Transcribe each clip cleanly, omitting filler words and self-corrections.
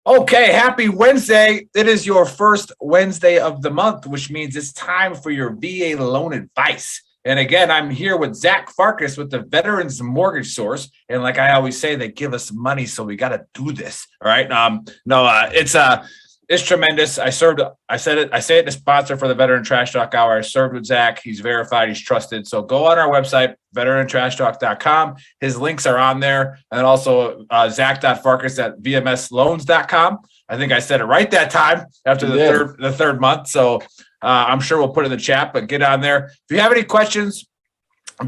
Okay, happy Wednesday. It is your first Wednesday of the month, which means it's time for your VA loan advice. And again, I'm here with Zach Farkas with the Veterans Mortgage Source. And like I always say, they give us money, so we got to do this. All right. It's tremendous. I say it, the sponsor for the Veteran Trash Talk Hour. I served with Zach. He's verified. He's trusted. So go on our website, veterantrashtalk.com. His links are on there. And also Zach.Farkas at vmsloans.com. I think I said it right that time after the third month. So I'm sure we'll put it in the chat, but get on there. If you have any questions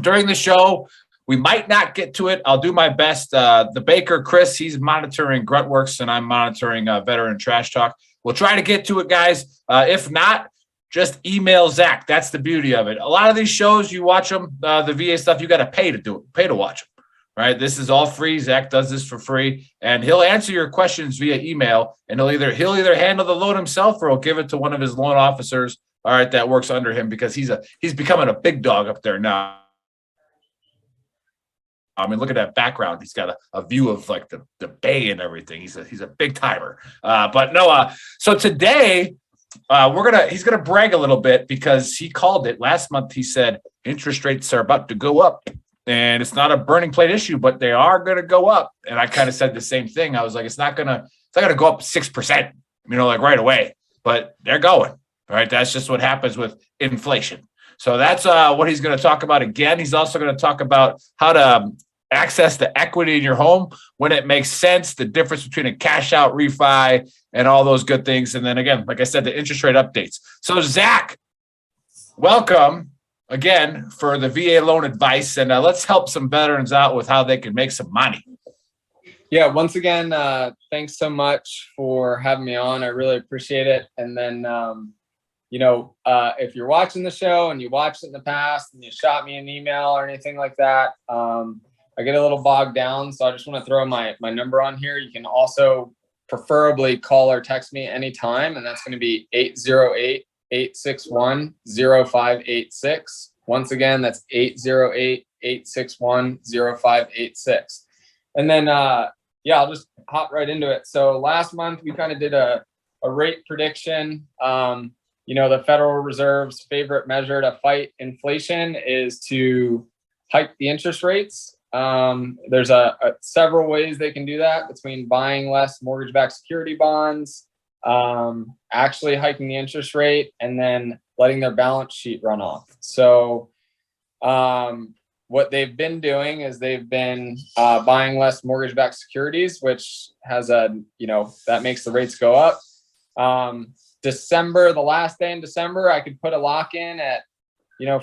during the show, we might not get to it. I'll do my best. The Baker, Chris, he's monitoring Gruntworks, and I'm monitoring Veteran Trash Talk. We'll try to get to it, guys. If not, just email Zach. That's the beauty of it. A lot of these shows, you watch them, the VA stuff, you got to pay to do it, pay to watch them. Right? This is all free. Zach does this for free, and he'll answer your questions via email, and he'll either handle the loan himself or he'll give it to one of his loan officers, all right, that works under him, because he's becoming a big dog up there now. I mean, look at that background. He's got a view of like the bay and everything. He's a big timer. So today he's gonna brag a little bit, because he called it last month. He said interest rates are about to go up, and it's not a burning plate issue, but they are gonna go up. And I kind of said the same thing. I was like, it's not gonna go up 6%, like right away, but they're going. All right, that's just what happens with inflation. So that's what he's going to talk about again. He's also going to talk about how to access the equity in your home when it makes sense, the difference between a cash out refi and all those good things. And then again, like I said, the interest rate updates. So Zach, welcome again for the VA loan advice. And let's help some veterans out with how they can make some money. Yeah, once again, thanks so much for having me on. I really appreciate it. And then, if you're watching the show and you watched it in the past and you shot me an email or anything like that, I get a little bogged down. So I just want to throw my number on here. You can also preferably call or text me anytime, and that's going to be 808-861-0586. Once again, that's 808-861-0586. And then, I'll just hop right into it. So last month we kind of did a rate prediction. The Federal Reserve's favorite measure to fight inflation is to hike the interest rates. There's several ways they can do that, between buying less mortgage-backed security bonds, actually hiking the interest rate, and then letting their balance sheet run off. So what they've been doing is they've been buying less mortgage-backed securities, which has that makes the rates go up. December, the last day in December, I could put a lock in at,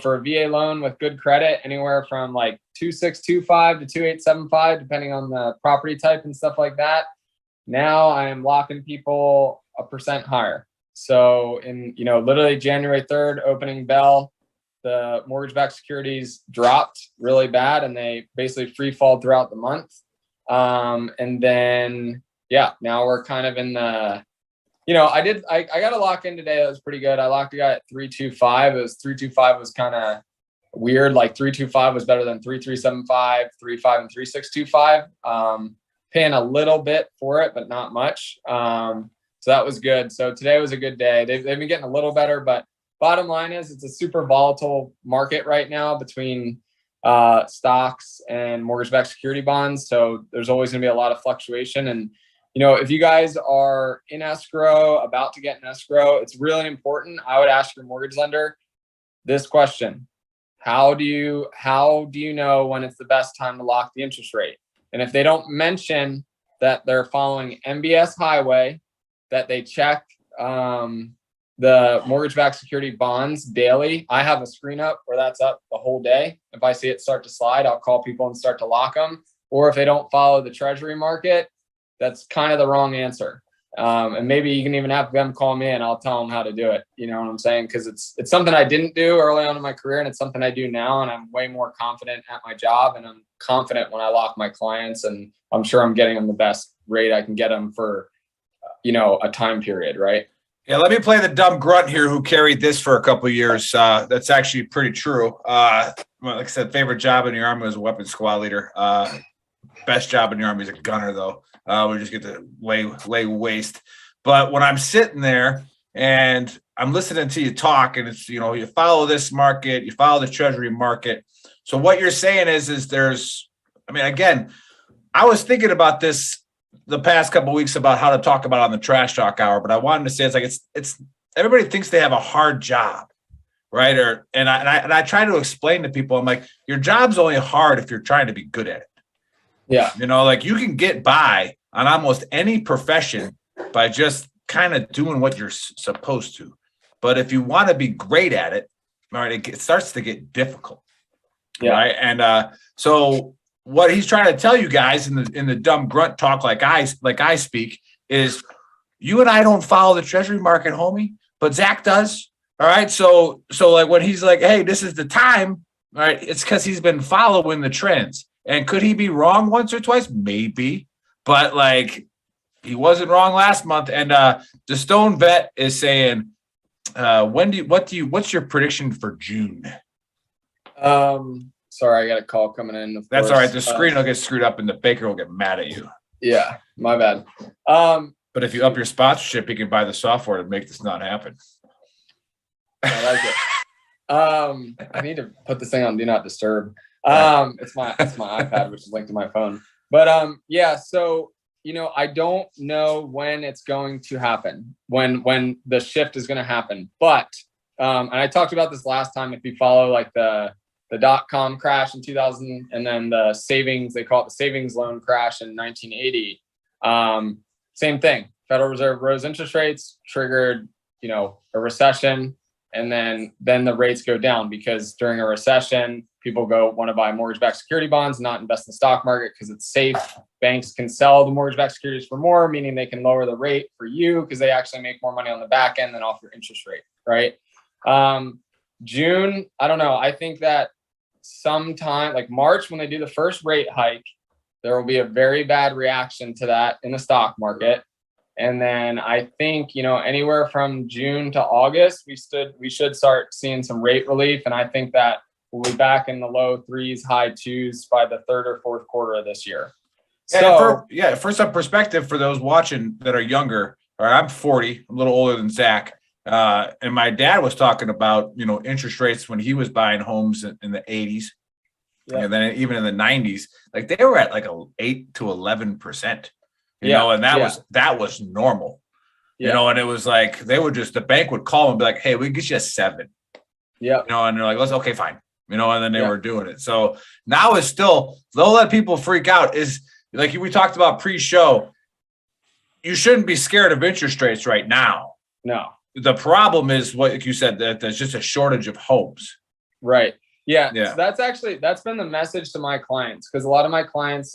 for a VA loan with good credit, anywhere from like 2.625 to 2.875, depending on the property type and stuff like that. Now I am locking people 1% higher. So in, literally January 3rd, opening bell, the mortgage-backed securities dropped really bad, and they basically free fall throughout the month. And then, now we're kind of in the, I got a lock in today. That was pretty good. I locked a guy at 3.25. 3.25 was kind of weird. Like 3.25 was better than 3.375, 3.5, and 3.625. Paying a little bit for it, but not much. So that was good. So today was a good day. They've been getting a little better, but bottom line is it's a super volatile market right now between stocks and mortgage-backed security bonds. So there's always going to be a lot of fluctuation. And if you guys are in escrow, about to get in escrow, it's really important. I would ask your mortgage lender this question: How do you know when it's the best time to lock the interest rate? And if they don't mention that they're following MBS Highway, that they check the mortgage-backed security bonds daily. I have a screen up where that's up the whole day. If I see it start to slide, I'll call people and start to lock them. Or if they don't follow the treasury market, that's kind of the wrong answer. And maybe you can even have them call me and I'll tell them how to do it. You know what I'm saying? Because it's something I didn't do early on in my career, and it's something I do now. And I'm way more confident at my job, and I'm confident when I lock my clients, and I'm sure I'm getting them the best rate I can get them for, a time period, right? Yeah, let me play the dumb grunt here who carried this for a couple of years. That's actually pretty true. Like I said, favorite job in the Army was a weapons squad leader. best job in the Army is a gunner, though. We just get to lay waste. But when I'm sitting there and I'm listening to you talk, and it's, you follow this market, you follow the treasury market. So what you're saying is there's, again, I was thinking about this the past couple of weeks about how to talk about it on the Trash Talk Hour, but I wanted to say it's everybody thinks they have a hard job, right? And I try to explain to people, I'm like, your job's only hard if you're trying to be good at it. Yeah. Like you can get by on almost any profession by just kind of doing what you're supposed to. But if you want to be great at it, all right, it starts to get difficult. Yeah. Right. And so what he's trying to tell you guys in the dumb grunt talk, like I speak, is you and I don't follow the treasury market, homie, but Zach does. All right. So like when he's like, hey, this is the time, all right, it's because he's been following the trends. And could he be wrong once or twice? Maybe. But like he wasn't wrong last month. And the Stone Vet is saying, what's your prediction for June? Sorry, I got a call coming in. That's all right. The screen will get screwed up and the baker will get mad at you. Yeah, my bad. But if you up your sponsorship, you can buy the software to make this not happen. I like it. I need to put this thing on Do Not Disturb. It's my iPad, which is linked to my phone. But yeah, so I don't know when it's going to happen, when the shift is going to happen. But and I talked about this last time. If you follow like the dot-com crash in 2000, and then the savings, they call it the savings loan crash in 1980. Same thing. Federal Reserve rose interest rates, triggered, a recession, and then the rates go down because during a recession, people want to buy mortgage-backed security bonds, not invest in the stock market because it's safe. Banks can sell the mortgage-backed securities for more, meaning they can lower the rate for you because they actually make more money on the back end than off your interest rate, right? June, I don't know. I think that sometime like March, when they do the first rate hike, there will be a very bad reaction to that in the stock market. And then I think, anywhere from June to August, we should start seeing some rate relief. And I think that we'll be back in the low 3s, high 2s by the third or fourth quarter of this year. For some perspective for those watching that are younger, all right, I'm 40, I'm a little older than Zach. And my dad was talking about, interest rates when he was buying homes in the 80s. Yeah. And then even in the 90s, like they were at like 8 to 11%, and that was normal, and it was like, the bank would call and be like, hey, we can get you a 7. Yeah. And they're like, okay, fine. And then they were doing it. So now it's still, they'll let people freak out. Is like we talked about pre-show, you shouldn't be scared of interest rates right now. No. The problem is what you said, that there's just a shortage of homes. Right. Yeah. So that's been the message to my clients, because a lot of my clients,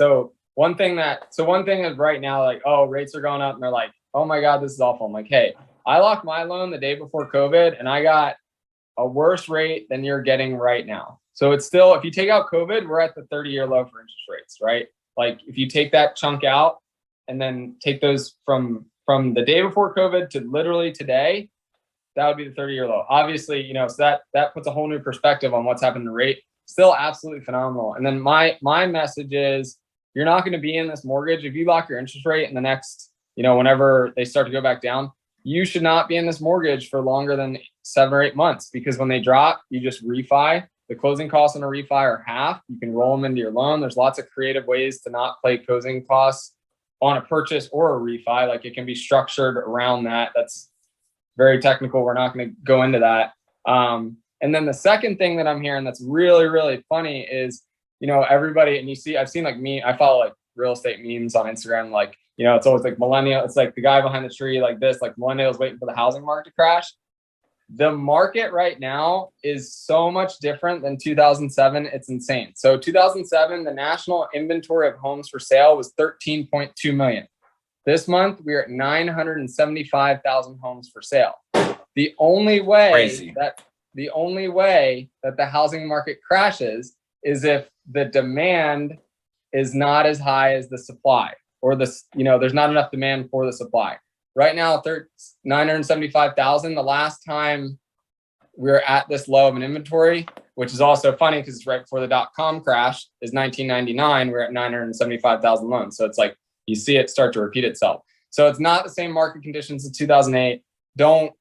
one thing is right now, like, oh, rates are going up, and they're like, oh my God, this is awful. I'm like, hey, I locked my loan the day before COVID and I got a worse rate than you're getting right now. So it's still, if you take out COVID, we're at the 30-year low for interest rates, right? Like if you take that chunk out and then take those from the day before COVID to literally today, that would be the 30-year low. Obviously, so that puts a whole new perspective on what's happened to rate. Still absolutely phenomenal. And then my message is, you're not going to be in this mortgage. If you lock your interest rate in the next, whenever they start to go back down, you should not be in this mortgage for longer than 7 or 8 months, because when they drop, you just refi. The closing costs on a refi are half. You can roll them into your loan. There's lots of creative ways to not pay closing costs on a purchase or a refi. Like it can be structured around that. That's very technical. We're not going to go into that. And then the second thing that I'm hearing that's really, really funny is, everybody, and I've seen like I follow like real estate memes on Instagram. Like, it's always like millennial. It's like the guy behind the tree, like this, like millennials waiting for the housing market to crash. The market right now is so much different than 2007. It's insane. So 2007, the national inventory of homes for sale was 13.2 million. This month, we're at 975,000 homes for sale. The only way that the housing market crashes is if the demand is not as high as the supply, or there's not enough demand for the supply. Right now, 975,000. The last time we were at this low of an inventory which is also funny because it's right before the dot-com crash, is 1999. We're at 975,000 loans. So it's like you see it start to repeat itself. So it's not the same market conditions as 2008. Don't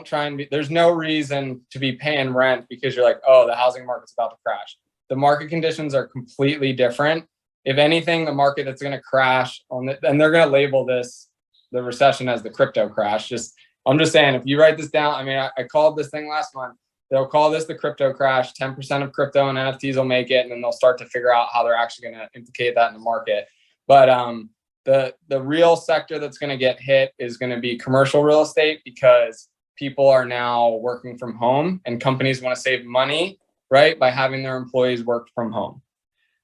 try and be, there's no reason to be paying rent because you're like, oh, the housing market's about to crash. The market conditions are completely different. If anything, the market that's going to crash and they're going to label the recession as the crypto crash. I'm just saying, if you write this down, I mean, I called this thing last month. They'll call this the crypto crash. 10% of crypto and NFTs will make it, and then they'll start to figure out how they're actually going to implicate that in the market. But the real sector that's going to get hit is going to be commercial real estate, because people are now working from home and companies want to save money, right, by having their employees work from home.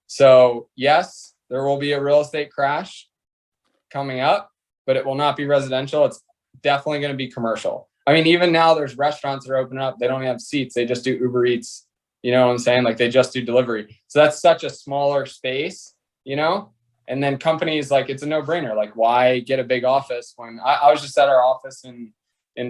So yes, there will be a real estate crash coming up, but it will not be residential. It's definitely going to be commercial. I mean, even now there's restaurants that are opening up. They don't have seats. They just do Uber Eats. You know what I'm saying? Like, they just do delivery. So that's such a smaller space, you know? And then companies, like, it's a no-brainer. Like, why get a big office when I was just at our office in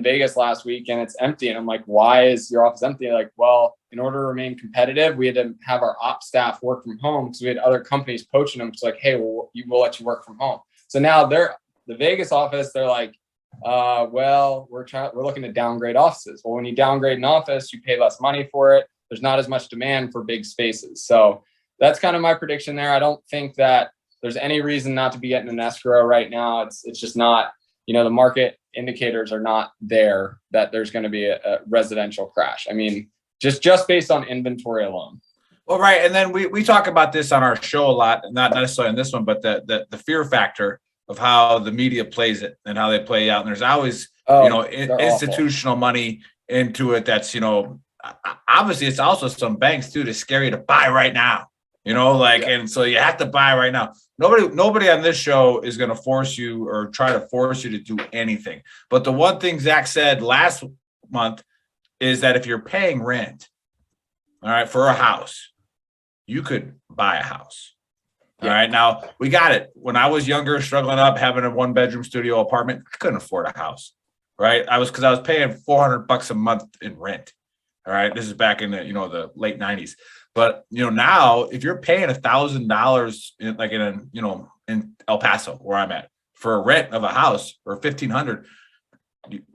Vegas last week and it's empty. And I'm like, why is your office empty? Like, well, in order to remain competitive, we had to have our ops staff work from home because we had other companies poaching them. It's like, hey, well, we'll let you work from home. So now the Vegas office, they're like, well, we're looking to downgrade offices. Well, when you downgrade an office, you pay less money for it. There's not as much demand for big spaces. So that's kind of my prediction there. I don't think that there's any reason not to be getting an escrow right now. It's just not, you know, the market indicators are not there that there's going to be a residential crash. I mean, just based on inventory alone. Well, right. And then we talk about this on our show a lot, not necessarily in this one, but the fear factor of how the media plays it and how they play out. And there's always, institutional money into it. That's, obviously it's also some banks too, to scare you to buy right now, and so you have to buy right now. Nobody on this show is going to force you or try to force you to do anything. But the one thing Zach said last month is that if you're paying rent, all right, for a house, you could buy a house. All right. Now, we got it. When I was younger, struggling up, having a 1-bedroom studio apartment, I couldn't afford a house. Right. Because I was paying $400 a month in rent. All right. This is back in the late 90s. But now if you're paying $1,000 in El Paso, where I'm at, for a rent of a house, or $1,500,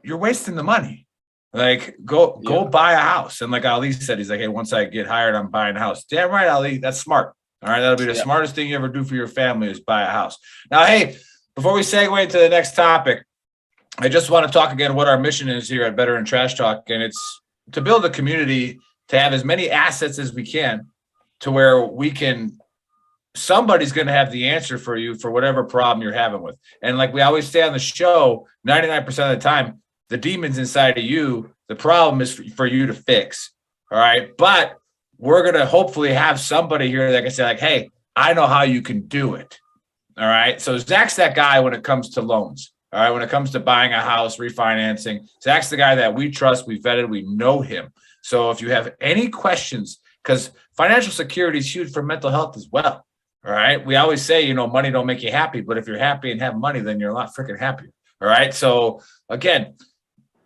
you're wasting the money. Like, go buy a house. And like Ali said, he's like, hey, once I get hired, I'm buying a house. Damn right, Ali. That's smart. All right. That'll be the smartest thing you ever do for your family, is buy a house. Now, hey, before we segue into the next topic, I just want to talk again what our mission is here at Veteran Trash Talk. And it's to build a community, to have as many assets as we can, to where somebody's going to have the answer for you for whatever problem you're having with. And like we always say on the show, 99% of the time, the demons inside of you, the problem is for you to fix. All right. But we're going to hopefully have somebody here that can say, like, hey, I know how you can do it. All right. So Zach's that guy when it comes to loans. All right. When it comes to buying a house, refinancing, Zach's the guy that we trust, we vetted, we know him. So if you have any questions, because financial security is huge for mental health as well. All right. We always say, money don't make you happy, but if you're happy and have money, then you're a lot freaking happier. All right. So again,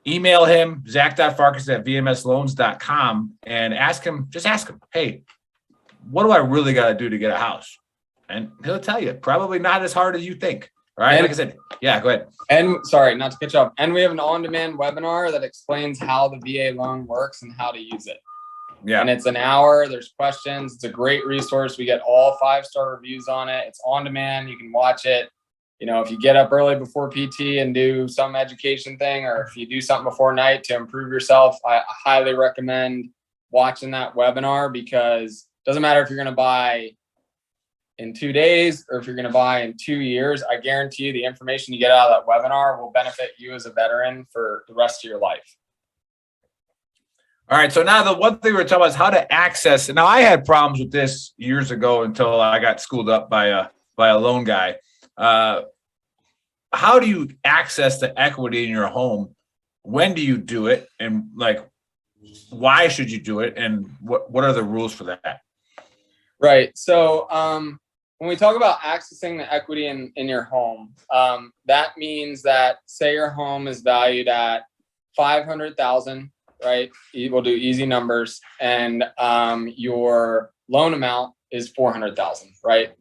email him, zach.farkas@vmsloans.com, and ask him, hey, what do I really got to do to get a house? And he'll tell you, probably not as hard as you think. All right. And, like I said, go ahead. And sorry, not to catch up. And we have an on-demand webinar that explains how the VA loan works and how to use it. Yeah. And it's an hour. There's questions. It's a great resource. We get all 5-star reviews on it. It's on demand. You can watch it. If you get up early before PT and do some education thing, or if you do something before night to improve yourself, I highly recommend watching that webinar, because it doesn't matter if you're going to buy in 2 days or if you're going to buy in 2 years. I guarantee you the information you get out of that webinar will benefit you as a veteran for the rest of your life. All right. So now the one thing we're talking about is how to access. And now I had problems with this years ago until I got schooled up by a loan guy. How do you access the equity in your home? When do you do it? And like, why should you do it? And what are the rules for that? Right. So, when we talk about accessing the equity in your home, that means that, say your home is valued at $500,000 right? We'll do easy numbers, and your loan amount is 400,000, right?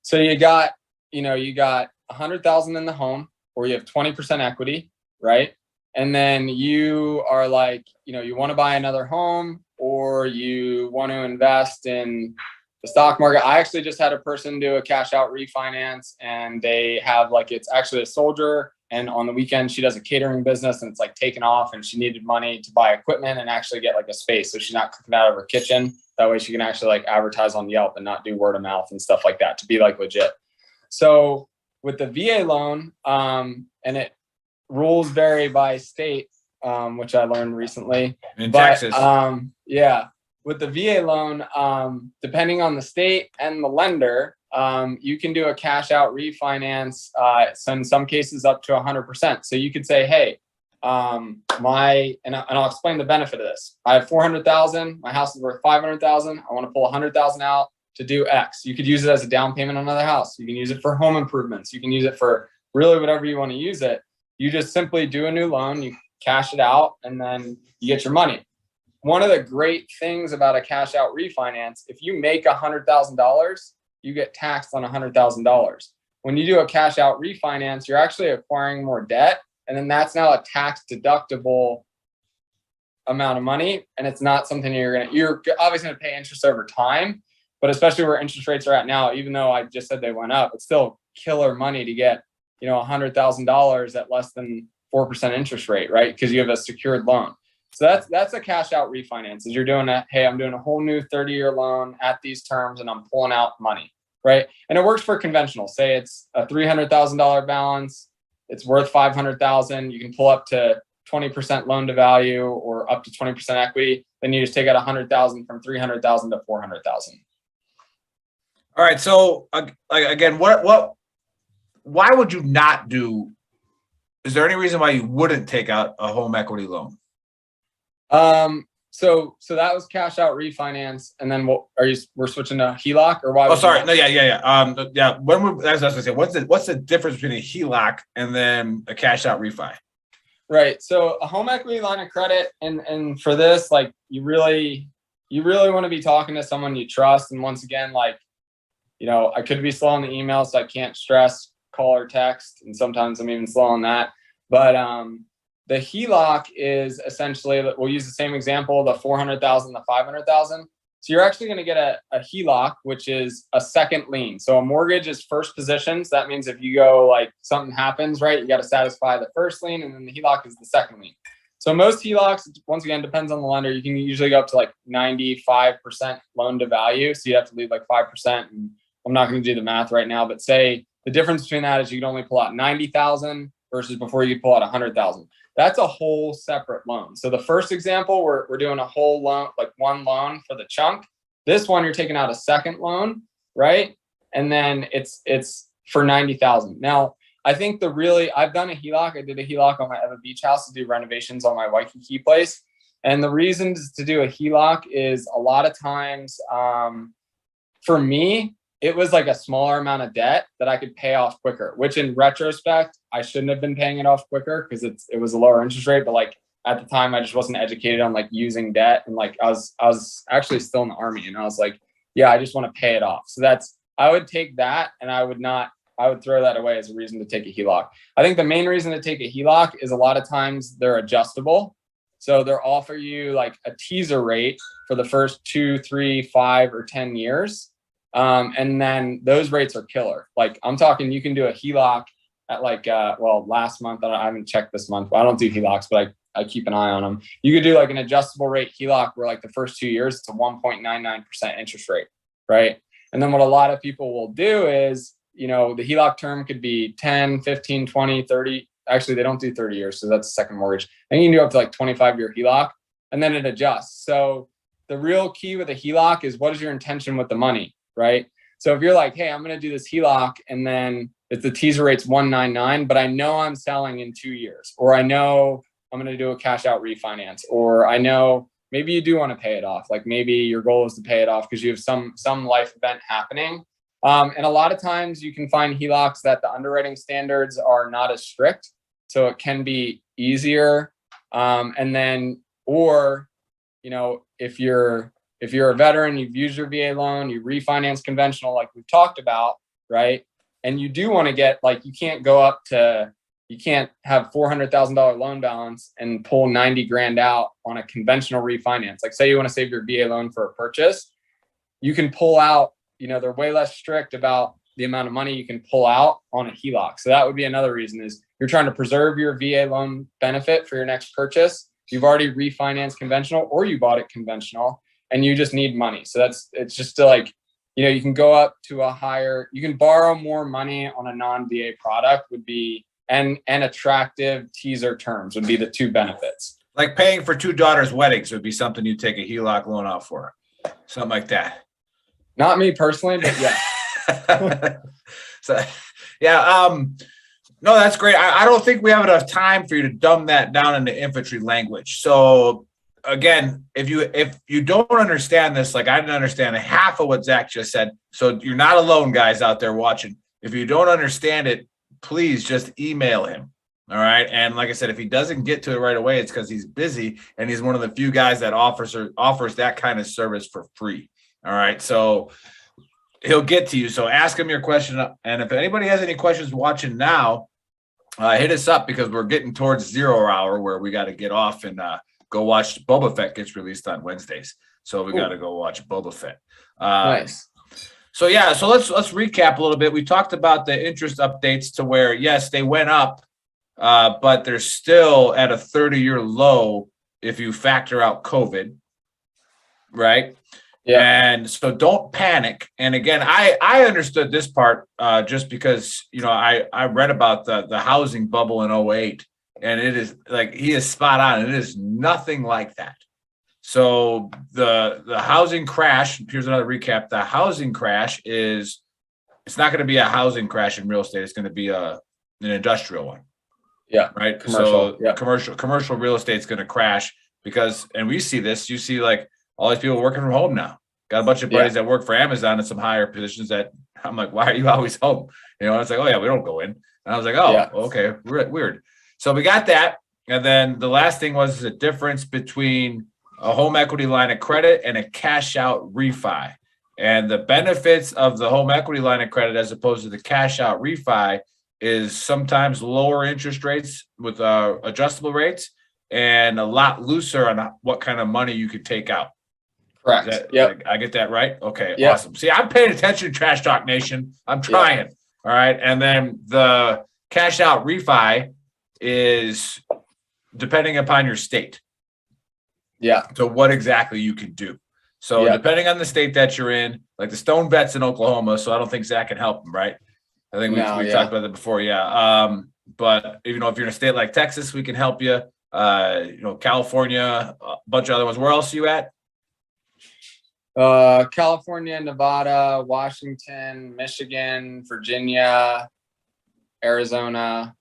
So you got 100,000 in the home, or you have 20% equity, right? And then you are like, you want to buy another home, or you want to invest in the stock market. I actually just had a person do a cash out refinance, and they have it's actually a soldier. And on the weekend, she does a catering business, and it's taken off, and she needed money to buy equipment and actually get a space. So she's not cooking out of her kitchen. That way she can actually advertise on Yelp and not do word of mouth and stuff like that to be legit. So with the VA loan, and it rules vary by state, which I learned recently. In Texas. Yeah. With the VA loan, depending on the state and the lender, you can do a cash out refinance. So in some cases up to 100%. So you could say, hey, and I'll explain the benefit of this. I have 400,000. My house is worth 500,000. I want to pull 100,000 out to do X. You could use it as a down payment on another house. You can use it for home improvements. You can use it for really whatever you want to use it. You just simply do a new loan, you cash it out, and then you get your money. One of the great things about a cash out refinance, if you make $100,000, you get taxed on $100,000. When you do a cash out refinance, you're actually acquiring more debt, and then that's now a tax deductible amount of money, and it's not something you're obviously going to pay interest over time, but especially where interest rates are at now, even though I just said they went up, it's still killer money to get $100,000 at less than 4% interest rate, right? Because you have a secured loan. So that's a cash out refinance. Is you're doing that, hey, I'm doing a whole new 30-year loan at these terms, and I'm pulling out money, right? And it works for conventional. Say it's a $300,000 balance, it's worth 500,000. You can pull up to 20% loan to value or up to 20% equity. Then you just take out 100,000 from 300,000 to 400,000. All right. So again, why would you not do? Is there any reason why you wouldn't take out a home equity loan? So that was cash out refinance, and then we're switching to Heloc, or why? Oh, sorry. No, yeah. What's the difference between a Heloc and then a cash out refi? Right. So a home equity line of credit, and for this, you really want to be talking to someone you trust. And once again, I could be slow on the email, so I can't stress call or text, and sometimes I'm even slow on that. But the Heloc is essentially, we'll use the same example, the 400,000, the 500,000. So you're actually going to get a Heloc, which is a second lien. So a mortgage is first position. So that means if you go something happens, right, you got to satisfy the first lien, and then the Heloc is the second lien. So most Helocs, once again, depends on the lender. You can usually go up to 95% loan to value. So you have to leave 5%. And I'm not going to do the math right now, but say the difference between that is you can only pull out 90,000 versus before you could pull out 100,000. That's a whole separate loan. So the first example, we're doing a whole loan, one loan for the chunk. This one, you're taking out a second loan, right? And then it's for 90,000. Now, I think I've done a Heloc. I did a Heloc on my Eva Beach house to do renovations on my Waikiki place. And the reasons to do a Heloc is a lot of times, for me, it was a smaller amount of debt that I could pay off quicker, which in retrospect, I shouldn't have been paying it off quicker because it was a lower interest rate. But at the time, I just wasn't educated on using debt. And I was actually still in the Army, and I was yeah, I just want to pay it off. So I would take that, and I would throw that away as a reason to take a Heloc. I think the main reason to take a Heloc is a lot of times they're adjustable. So they'll offer you a teaser rate for the first 2, 3, 5, or 10 years. And then those rates are killer. I'm talking, you can do a Heloc at last month, I haven't checked this month. I don't do Helocs, but I keep an eye on them. You could do an adjustable rate Heloc where the first 2 years, it's a 1.99% interest rate, right? And then what a lot of people will do is, the Heloc term could be 10, 15, 20, 30. Actually, they don't do 30 years. So that's a second mortgage. And you can do up to 25-year Heloc, and then it adjusts. So the real key with a Heloc is, what is your intention with the money? Right. So if you're hey, I'm going to do this Heloc, and then if the teaser rate's 1.99, but I know I'm selling in 2 years, or I know I'm going to do a cash out refinance, or I know maybe you do want to pay it off. Maybe your goal is to pay it off because you have some life event happening. And a lot of times you can find Helocs that the underwriting standards are not as strict. So it can be easier. And then Or, if you're a veteran, you've used your VA loan, you refinance conventional, like we've talked about, right? And you do want to get, like, you can't have $400,000 loan balance and pull 90 grand out on a conventional refinance. Like, say you want to save your VA loan for a purchase, you can pull out, they're way less strict about the amount of money you can pull out on a Heloc. So that would be another reason, is you're trying to preserve your VA loan benefit for your next purchase. You've already refinanced conventional, or you bought it conventional, and you just need money. So it's just to, like, you can go up to you can borrow more money on a non-VA product and attractive teaser terms would be the two benefits. Like paying for two daughters' weddings would be something you'd take a Heloc loan out for. Something like that. Not me personally, but yeah. So, yeah. No, that's great. I don't think we have enough time for you to dumb that down into infantry language. So again, if you don't understand this, like I didn't understand half of what Zach just said. So you're not alone, guys out there watching. If you don't understand it, please just email him. All right. And like I said, if he doesn't get to it right away, it's because he's busy, and he's one of the few guys that offers that kind of service for free. All right. So he'll get to you. So ask him your question. And if anybody has any questions watching now, hit us up, because we're getting towards 0 hour where we got to get off and go watch Boba Fett gets released on Wednesdays. So we got to go watch Boba Fett. Nice. So yeah, so let's recap a little bit. We talked about the interest updates to where, yes, they went up, but they're still at a 30-year low if you factor out COVID, right? Yeah. And so don't panic. And again, I understood this part just because, I read about the housing bubble in 2008, and it is like, he is spot on. It is nothing like that. So the housing crash, here's another recap. The housing crash it's not going to be a housing crash in real estate. It's going to be an industrial one. Yeah. Right. Commercial. So yeah. Commercial real estate is going to crash because, and we see this, you see like all these people working from home now. Got a bunch of buddies that work for Amazon in some higher positions that I'm like, why are you always home? It's like, oh yeah, we don't go in. And I was like, oh, okay. Weird. So we got that. And then the last thing was the difference between a home equity line of credit and a cash out refi. And the benefits of the home equity line of credit as opposed to the cash out refi is sometimes lower interest rates with adjustable rates and a lot looser on what kind of money you could take out. Correct. I get that right? Okay, awesome. See, I'm paying attention to Trash Talk Nation. I'm trying. Yep. All right. And then the cash out refi is depending upon your state. Yeah. So what exactly you can do. So depending on the state that you're in, like the Stone Vet's in Oklahoma, so I don't think Zach can help him, right? I think we talked about that before. Yeah. But if you're in a state like Texas, we can help you. California, a bunch of other ones. Where else are you at? California, Nevada, Washington, Michigan, Virginia, Arizona.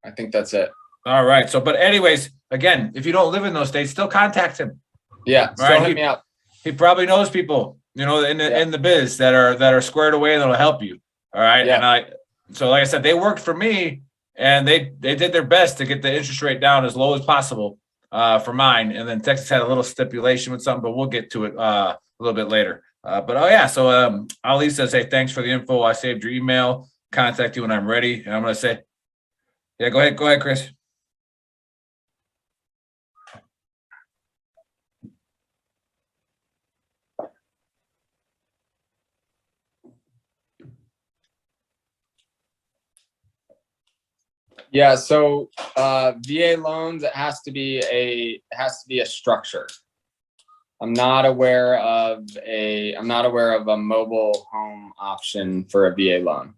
I think that's it. All right. So, but anyways, again, if you don't live in those states, still contact him. Yeah. Still hit me up. He probably knows people, in the biz that are squared away that'll help you. All right. Yeah. And so like I said, they worked for me, and they did their best to get the interest rate down as low as possible for mine. And then Texas had a little stipulation with something, but we'll get to it a little bit later. So Ali says, hey, thanks for the info. I saved your email. Contact you when I'm ready. And I'm going to say, yeah, go ahead, Chris. Yeah, so VA loans, it has to be a structure. I'm not aware of a mobile home option for a VA loan.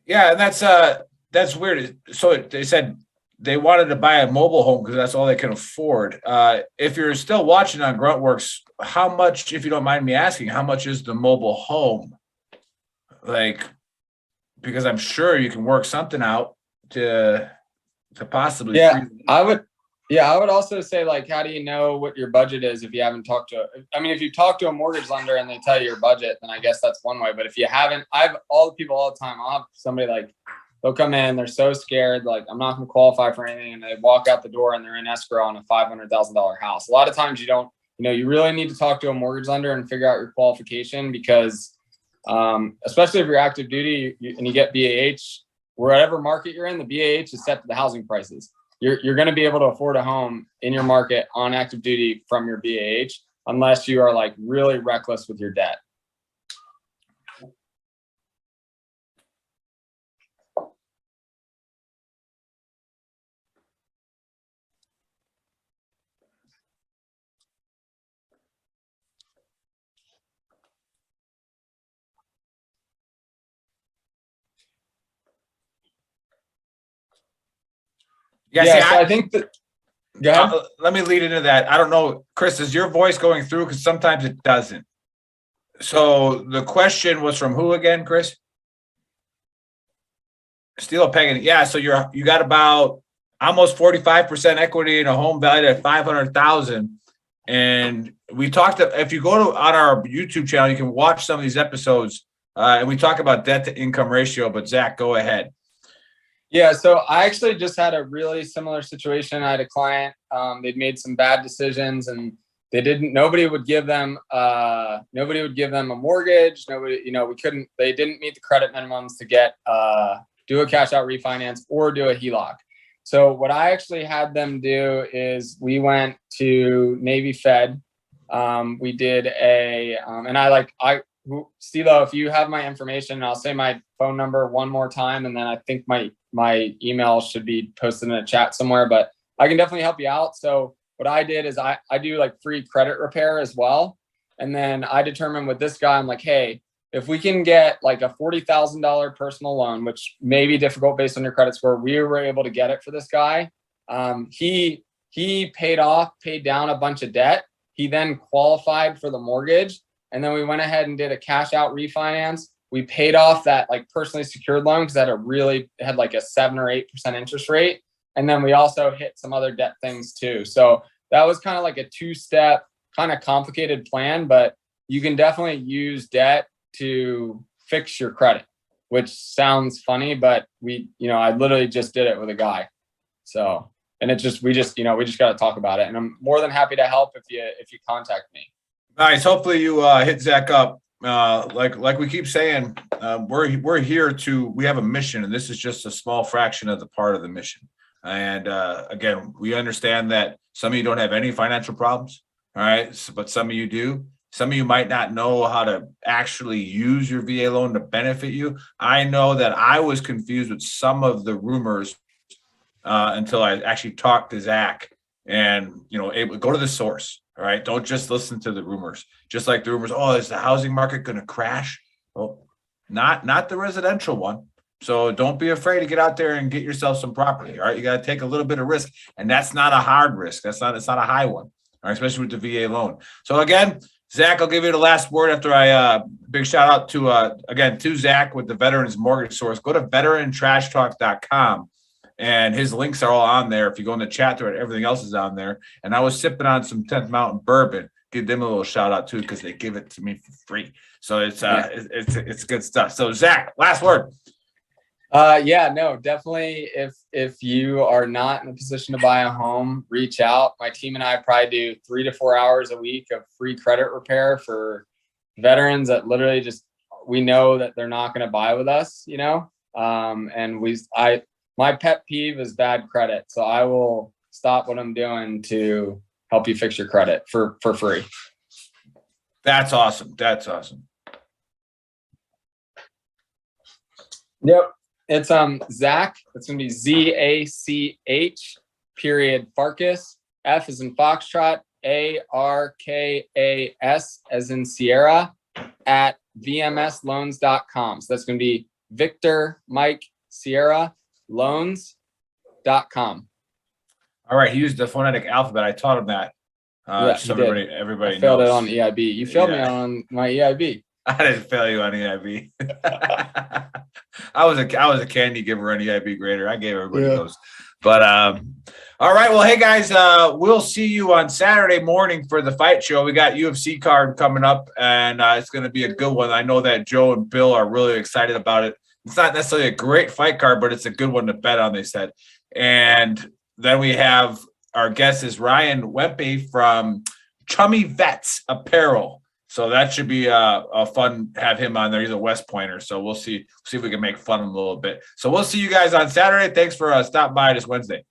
Yeah, and that's weird. So they said they wanted to buy a mobile home because that's all they can afford. If you're still watching on Gruntworks, how much, if you don't mind me asking, how much is the mobile home? Like, because I'm sure you can work something out to possibly. Yeah, I would also say, like, how do you know what your budget is if you haven't talked to? If you talk to a mortgage lender and they tell you your budget, then I guess that's one way. But if you haven't, I have all the people all the time. I'll have somebody like they'll come in, they're so scared, like, I'm not going to qualify for anything. And they walk out the door and they're in escrow on a $500,000 house. A lot of times you really need to talk to a mortgage lender and figure out your qualification, because especially if you're active duty and you get BAH, wherever market you're in, the BAH is set to the housing prices. You're going to be able to afford a home in your market on active duty from your BAH, unless you are like really reckless with your debt. Yeah, so I think that. Go ahead. Let me lead into that. I don't know, Chris, is your voice going through? Because sometimes it doesn't. So the question was from who again, Chris? Steel Pagan. Yeah, so you got about almost 45% equity in a home valued at $500,000. And we talked, if you go on our YouTube channel, you can watch some of these episodes, and we talk about debt to income ratio. But Zach, go ahead. Yeah, so I actually just had a really similar situation. I had a client, they'd made some bad decisions, and nobody would give them a mortgage. They didn't meet the credit minimums to get, do a cash out refinance or do a Heloc. So what I actually had them do is we went to Navy Fed. We did Stilo, if you have my information, I'll say my phone number one more time, and then I think my email should be posted in a chat somewhere, but I can definitely help you out. So what I did is I do like free credit repair as well. And then I determined with this guy, I'm like, hey, if we can get like a $40,000 personal loan, which may be difficult based on your credit score, we were able to get it for this guy. He paid down a bunch of debt. He then qualified for the mortgage. And then we went ahead and did a cash out refinance. We paid off that like personally secured loan because that had like a 7 or 8% interest rate. And then we also hit some other debt things too. So that was kind of like a 2-step kind of complicated plan, but you can definitely use debt to fix your credit, which sounds funny, but I literally just did it with a guy. So, and we just got to talk about it. And I'm more than happy to help if you contact me. Nice. Hopefully you hit Zach up. Like we keep saying, we're here we have a mission, and this is just a small fraction of the part of the mission. And again, we understand that some of you don't have any financial problems, all right? But some of you do. Some of you might not know how to actually use your VA loan to benefit you. I know that I was confused with some of the rumors until I actually talked to Zach, and go to the source. All right. Don't just listen to the rumors. Just like the rumors, is the housing market going to crash? Well, not the residential one. So don't be afraid to get out there and get yourself some property. All right. You got to take a little bit of risk, and that's not a hard risk. It's not a high one. All right. Especially with the VA loan. So again, Zach, I'll give you the last word after big shout out to Zach with the Veterans Mortgage Source. Go to veterantrashtalk.com. And his links are all on there. If you go in the chat thread, everything else is on there. And I was sipping on some 10th Mountain bourbon. Give them a little shout out too, because they give it to me for free. So it's good stuff. So Zach, last word. Definitely. If you are not in a position to buy a home, reach out. My team and I probably do 3 to 4 hours a week of free credit repair for veterans that literally we know that they're not going to buy with us, my pet peeve is bad credit. So I will stop what I'm doing to help you fix your credit for free. That's awesome. Yep. It's Zach. It's going to be ZACH Farkas. F is in Foxtrot. ARKAS as in Sierra at vmsloans.com. So that's going to be Victor Mike Sierra loans.com. All right. He used the phonetic alphabet. I taught him that. So everybody failed knows. It on EIB. You failed me on my EIB. I didn't fail you on EIB. I was a candy giver on EIB grader. I gave everybody those. But all right. Well, hey guys, we'll see you on Saturday morning for the fight show. We got UFC card coming up, and it's going to be a good one. I know that Joe and Bill are really excited about it. It's not necessarily a great fight card, but it's a good one to bet on, they said. And then we have our guest is Ryan Wempe from Chummy Vets Apparel. So that should be a fun have him on there. He's a West Pointer. So we'll see if we can make fun of him a little bit. So we'll see you guys on Saturday. Thanks for stopping by this Wednesday.